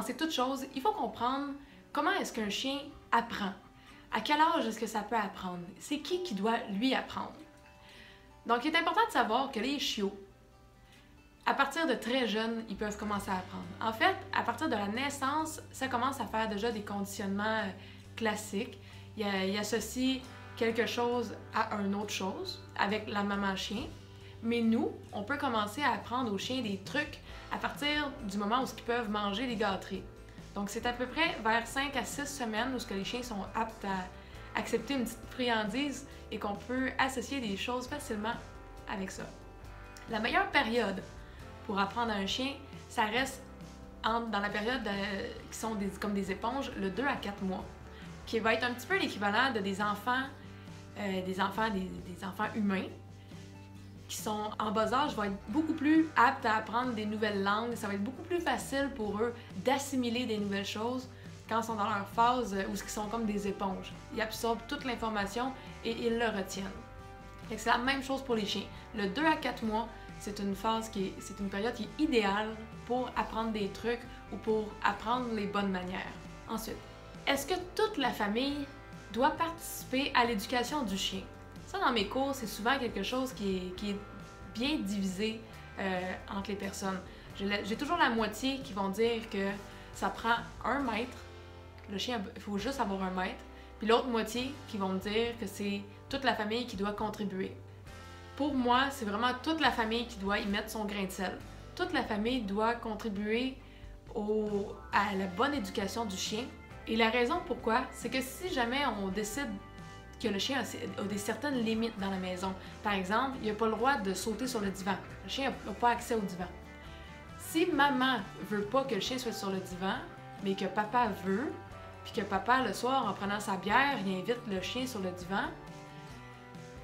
commencer toute chose, il faut comprendre comment est-ce qu'un chien apprend. À quel âge est-ce que ça peut apprendre? C'est qui doit lui apprendre? Donc, il est important de savoir que les chiots, à partir de très jeunes, ils peuvent commencer à apprendre. En fait, à partir de la naissance, ça commence à faire déjà des conditionnements classiques. Il associe quelque chose à une autre chose avec la maman chien. Mais nous, on peut commencer à apprendre aux chiens des trucs à partir du moment où ils peuvent manger les gâteries. Donc, c'est à peu près vers 5 à 6 semaines où les chiens sont aptes à accepter une petite friandise et qu'on peut associer des choses facilement avec ça. La meilleure période pour apprendre à un chien, ça reste dans la période qui sont comme des éponges, le 2 à 4 mois, qui va être un petit peu l'équivalent de des enfants humains qui sont en bas âge, vont être beaucoup plus aptes à apprendre des nouvelles langues. Ça va être beaucoup plus facile pour eux d'assimiler des nouvelles choses quand ils sont dans leur phase où ils sont comme des éponges. Ils absorbent toute l'information et ils le retiennent. C'est la même chose pour les chiens. Le 2 à 4 mois, c'est une période qui est idéale pour apprendre des trucs ou pour apprendre les bonnes manières. Ensuite, est-ce que toute la famille doit participer à l'éducation du chien? Ça, dans mes cours, c'est souvent quelque chose qui est bien divisé entre les personnes. J'ai toujours la moitié qui vont dire que ça prend 1 maître, le chien, il faut juste avoir 1 maître, puis l'autre moitié qui vont me dire que c'est toute la famille qui doit contribuer. Pour moi, c'est vraiment toute la famille qui doit y mettre son grain de sel. Toute la famille doit contribuer à la bonne éducation du chien. Et la raison pourquoi, c'est que si jamais on décide que le chien a des certaines limites dans la maison, par exemple, il n'a pas le droit de sauter sur le divan. Le chien n'a pas accès au divan. Si maman veut pas que le chien soit sur le divan, mais que papa veut, puis que papa, le soir, en prenant sa bière, il invite le chien sur le divan,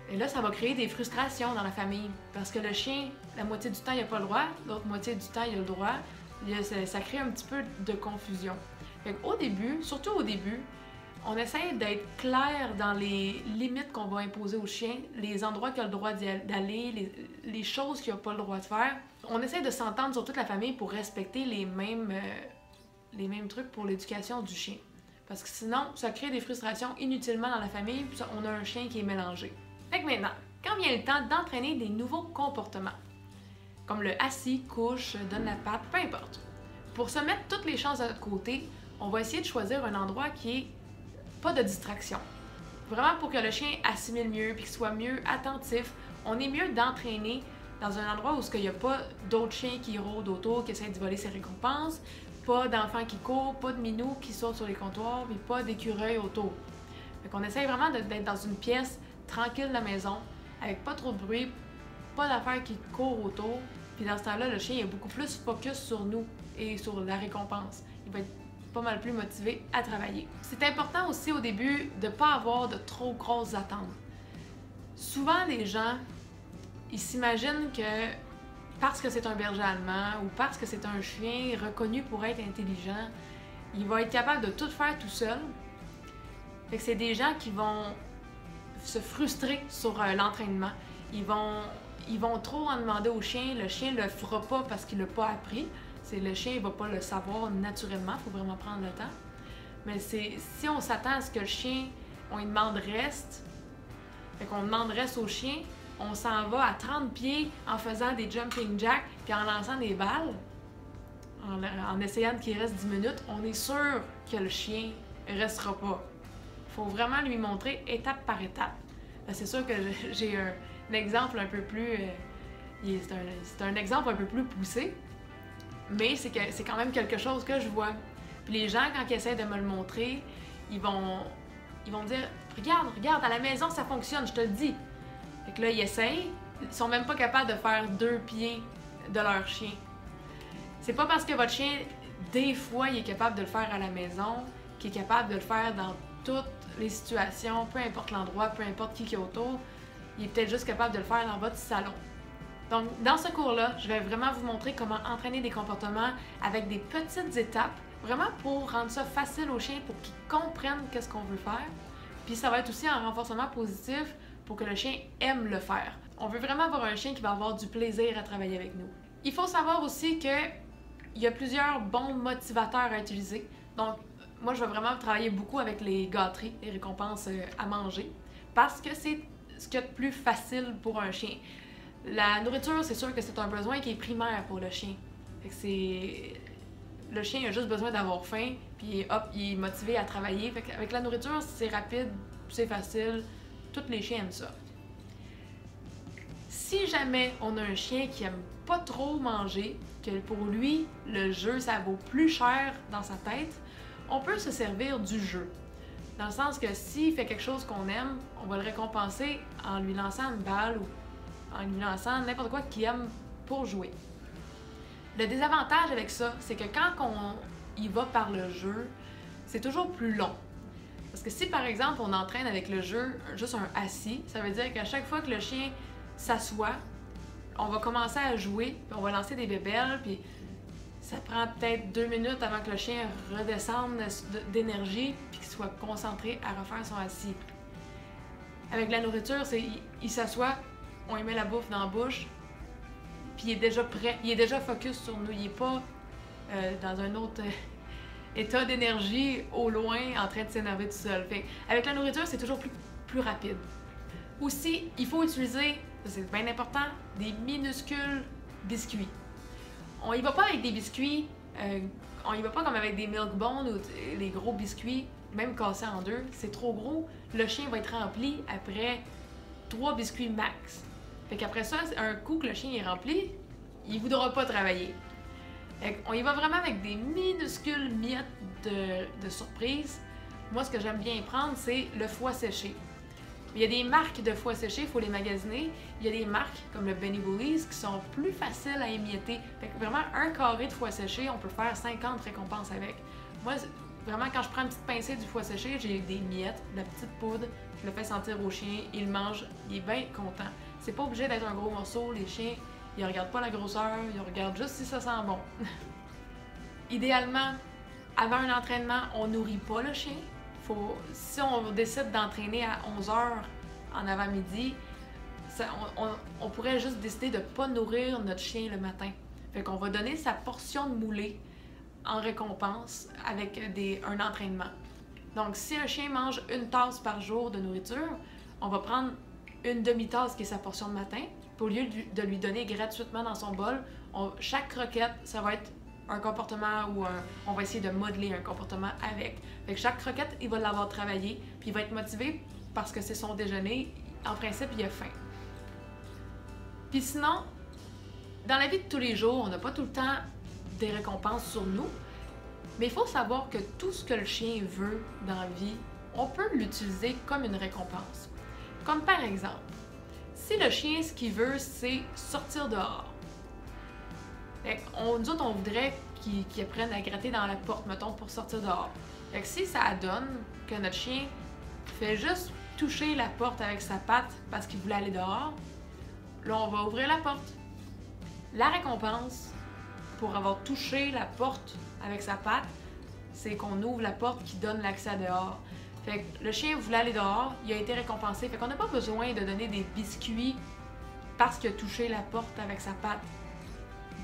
et là, ça va créer des frustrations dans la famille. Parce que le chien, la moitié du temps, il n'a pas le droit, l'autre moitié du temps, il a le droit. Ça crée un petit peu de confusion. Au début, surtout au début, on essaie d'être clair dans les limites qu'on va imposer au chien, les endroits qu'il a le droit d'aller, les choses qu'il n'a pas le droit de faire. On essaie de s'entendre sur toute la famille pour respecter les mêmes trucs pour l'éducation du chien. Parce que sinon, ça crée des frustrations inutilement dans la famille, puis on a un chien qui est mélangé. Fait que maintenant, quand vient le temps d'entraîner des nouveaux comportements, comme le assis, couche, donne la patte, peu importe, pour se mettre toutes les chances de notre côté, on va essayer de choisir un endroit qui est pas de distraction. Vraiment pour que le chien assimile mieux puis qu'il soit mieux attentif, on est mieux d'entraîner dans un endroit où il n'y a pas d'autres chiens qui rôdent autour, qui essaient de voler ses récompenses, pas d'enfants qui courent, pas de minous qui sautent sur les comptoirs, puis pas d'écureuils autour. Fait qu'on essaye vraiment d'être dans une pièce tranquille de la maison, avec pas trop de bruit, pas d'affaires qui courent autour. Puis dans ce temps-là, le chien est beaucoup plus focus sur nous et sur la récompense. Il va être pas mal plus motivé à travailler. C'est important aussi au début de ne pas avoir de trop grosses attentes. Souvent, les gens, ils s'imaginent que parce que c'est un berger allemand ou parce que c'est un chien reconnu pour être intelligent, il va être capable de tout faire tout seul. Fait que c'est des gens qui vont se frustrer sur l'entraînement. Ils vont trop en demander au chien. Le chien le fera pas parce qu'il l'a pas appris. Le chien ne va pas le savoir naturellement, il faut vraiment prendre le temps. Mais si on s'attend à ce que le chien, on lui demande reste, fait qu'on demande reste au chien, on s'en va à 30 pieds en faisant des jumping jacks puis en lançant des balles, en essayant qu'il reste 10 minutes, on est sûr que le chien ne restera pas. Il faut vraiment lui montrer étape par étape. C'est sûr que j'ai un exemple un peu plus... c'est un exemple un peu plus poussé, mais c'est quand même quelque chose que je vois. Puis les gens, quand ils essaient de me le montrer, ils vont me dire « Regarde, à la maison, ça fonctionne, je te le dis. » Fait que là, ils essayent, ils sont même pas capables de faire 2 pieds de leur chien. C'est pas parce que votre chien, des fois, il est capable de le faire à la maison, qu'il est capable de le faire dans toutes les situations, peu importe l'endroit, peu importe qui est autour, il est peut-être juste capable de le faire dans votre salon. Donc, dans ce cours-là, je vais vraiment vous montrer comment entraîner des comportements avec des petites étapes, vraiment pour rendre ça facile aux chiens, pour qu'ils comprennent qu'est-ce qu'on veut faire. Puis ça va être aussi un renforcement positif pour que le chien aime le faire. On veut vraiment avoir un chien qui va avoir du plaisir à travailler avec nous. Il faut savoir aussi que il y a plusieurs bons motivateurs à utiliser. Donc, moi, je vais vraiment travailler beaucoup avec les gâteries, les récompenses à manger, parce que c'est ce qu'il y a de plus facile pour un chien. La nourriture, c'est sûr que c'est un besoin qui est primaire pour le chien. Fait que c'est... Le chien il a juste besoin d'avoir faim, puis hop, il est motivé à travailler. Fait qu'avec la nourriture, c'est rapide, c'est facile. Tous les chiens aiment ça. Si jamais on a un chien qui aime pas trop manger, que pour lui, le jeu, ça vaut plus cher dans sa tête, on peut se servir du jeu. Dans le sens que s'il fait quelque chose qu'on aime, on va le récompenser en lui lançant une balle ou en lui lançant n'importe quoi qu'il aime pour jouer. Le désavantage avec ça, c'est que quand on y va par le jeu, c'est toujours plus long. Parce que si par exemple on entraîne avec le jeu juste un assis, ça veut dire qu'à chaque fois que le chien s'assoit, on va commencer à jouer, puis on va lancer des bébelles, puis ça prend peut-être 2 minutes avant que le chien redescende d'énergie puis qu'il soit concentré à refaire son assis. Avec la nourriture, c'est il s'assoit, on lui met la bouffe dans la bouche, puis il est déjà prêt, il est déjà focus sur nous, il n'est pas dans un autre état d'énergie au loin en train de s'énerver tout seul. Fait, avec la nourriture, c'est toujours plus rapide. Aussi, il faut utiliser, c'est bien important, des minuscules biscuits. On y va pas avec des biscuits, on y va pas comme avec des milk bones ou les gros biscuits, même cassés en deux. C'est trop gros, le chien va être rempli après 3 biscuits max. Fait qu'après ça, un coup que le chien est rempli, il voudra pas travailler. On y va vraiment avec des minuscules miettes de surprise. Moi, ce que j'aime bien prendre, c'est le foie séché. Il y a des marques de foie séché, il faut les magasiner. Il y a des marques comme le Benny Bullies qui sont plus faciles à émietter. Fait que vraiment, un carré de foie séché, on peut faire 50 récompenses avec. Moi, vraiment, quand je prends une petite pincée du foie séché, j'ai des miettes, de la petite poudre, je le fais sentir au chien, il le mange, il est bien content. C'est pas obligé d'être un gros morceau, les chiens, ils regardent pas la grosseur, ils regardent juste si ça sent bon. Idéalement, avant un entraînement, on nourrit pas le chien. Si on décide d'entraîner à 11h en avant-midi, on pourrait juste décider de ne pas nourrir notre chien le matin. Fait qu'on va donner sa portion de moulée en récompense avec un entraînement. Donc, si un chien mange 1 tasse par jour de nourriture, on va prendre une demi-tasse qui est sa portion de matin, puis au lieu de lui donner gratuitement dans son bol, chaque croquette, ça va être un comportement ou on va essayer de modeler un comportement avec. Fait que chaque croquette, il va l'avoir travaillé, puis il va être motivé parce que c'est son déjeuner. En principe, il a faim. Puis sinon, dans la vie de tous les jours, on n'a pas tout le temps des récompenses sur nous, mais il faut savoir que tout ce que le chien veut dans la vie, on peut l'utiliser comme une récompense. Comme par exemple, si le chien, ce qu'il veut, c'est sortir dehors. Nous autres, on voudrait qu'il apprenne à gratter dans la porte, mettons, pour sortir dehors. Fait que si ça donne que notre chien fait juste toucher la porte avec sa patte parce qu'il voulait aller dehors, là, on va ouvrir la porte. La récompense pour avoir touché la porte avec sa patte, c'est qu'on ouvre la porte qui donne l'accès à dehors. Fait que le chien voulait aller dehors, il a été récompensé. Fait qu'on n'a pas besoin de donner des biscuits parce qu'il a touché la porte avec sa patte.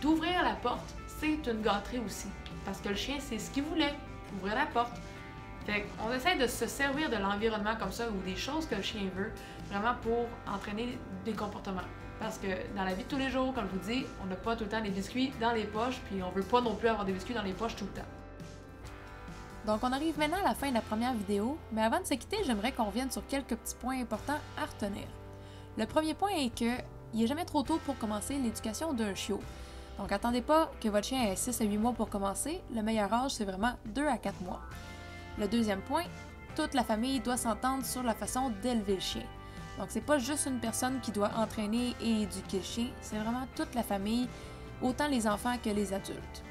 D'ouvrir la porte, c'est une gâterie aussi. Parce que le chien, c'est ce qu'il voulait, ouvrir la porte. Fait qu'on essaie de se servir de l'environnement comme ça ou des choses que le chien veut, vraiment pour entraîner des comportements. Parce que dans la vie de tous les jours, comme je vous dis, on n'a pas tout le temps des biscuits dans les poches, puis on veut pas non plus avoir des biscuits dans les poches tout le temps. Donc on arrive maintenant à la fin de la première vidéo, mais avant de se quitter, j'aimerais qu'on revienne sur quelques petits points importants à retenir. Le premier point est que il n'est jamais trop tôt pour commencer l'éducation d'un chiot. Donc attendez pas que votre chien ait 6 à 8 mois pour commencer, le meilleur âge c'est vraiment 2 à 4 mois. Le deuxième point, toute la famille doit s'entendre sur la façon d'élever le chien. Donc c'est pas juste une personne qui doit entraîner et éduquer le chien, c'est vraiment toute la famille, autant les enfants que les adultes.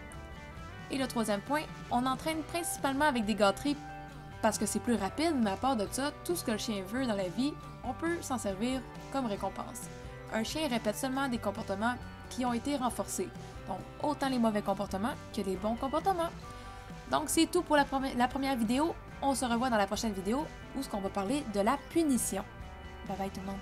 Et le troisième point, on entraîne principalement avec des gâteries parce que c'est plus rapide, mais à part de ça, tout ce que le chien veut dans la vie, on peut s'en servir comme récompense. Un chien répète seulement des comportements qui ont été renforcés, donc autant les mauvais comportements que les bons comportements. Donc c'est tout pour la première vidéo, on se revoit dans la prochaine vidéo où on va parler de la punition. Bye bye tout le monde!